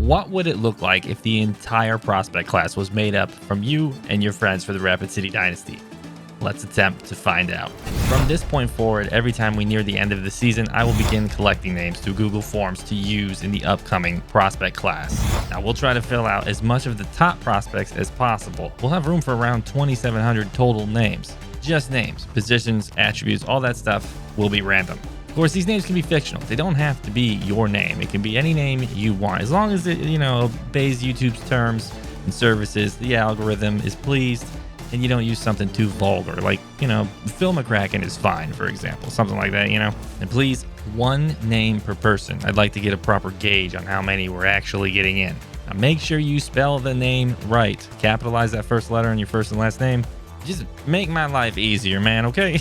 What would it look like if the entire prospect class was made up from you and your friends for the Rapid City Dynasty? Let's attempt to find out. From this point forward, every time we near the end of the season, I will begin collecting names through Google Forms to use in the upcoming prospect class. Now, we'll try to fill out as much of the top prospects as possible. We'll have room for around 2,700 total names. Just names, positions, attributes, all that stuff will be random. Of course, these names can be fictional. They don't have to be your name. It can be any name you want. As long as it, obeys YouTube's terms and services, the algorithm is pleased, and you don't use something too vulgar, like, Phil McCracken is fine, for example, something like that, And please, one name per person. I'd like to get a proper gauge on how many we're actually getting in. Now, make sure you spell the name right. Capitalize that first letter in your first and last name. Just make my life easier, man, okay?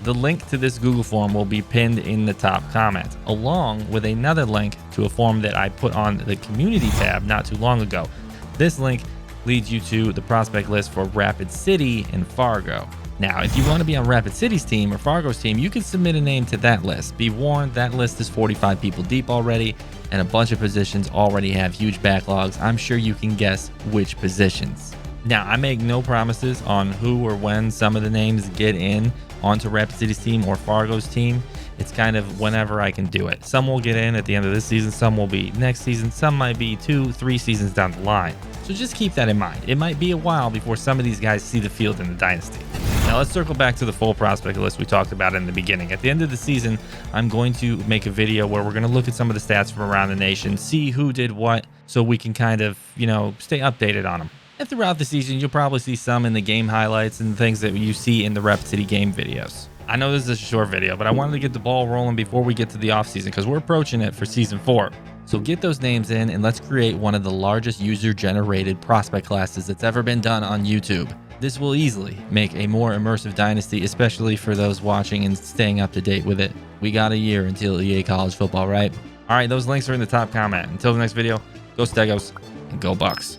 The link to this Google form will be pinned in the top comment, along with another link to a form that I put on the community tab not too long ago. This link leads you to the prospect list for Rapid City and Fargo. Now, if you want to be on Rapid City's team or Fargo's team, you can submit a name to that list. Be warned, that list is 45 people deep already, and a bunch of positions already have huge backlogs. I'm sure you can guess which positions. Now, I make no promises on who or when some of the names get in onto Rapid City's team or Fargo's team. It's kind of whenever I can do it. Some will get in at the end of this season, some will be next season, some might be 2-3 seasons down the line. So just keep that in mind. It might be a while before some of these guys see the field in the dynasty. Now let's circle back to the full prospect list we talked about in the beginning. At the end of the season, I'm going to make a video where we're going to look at some of the stats from around the nation, see who did what, so we can kind of, stay updated on them. And throughout the season, you'll probably see some in the game highlights and things that you see in the Rapid City game videos. I know this is a short video, but I wanted to get the ball rolling before we get to the offseason because we're approaching it for season 4. So get those names in and let's create one of the largest user-generated prospect classes that's ever been done on YouTube. This will easily make a more immersive dynasty, especially for those watching and staying up to date with it. We got a year until EA College Football, right? All right, those links are in the top comment. Until the next video, go Stegos and go Bucks.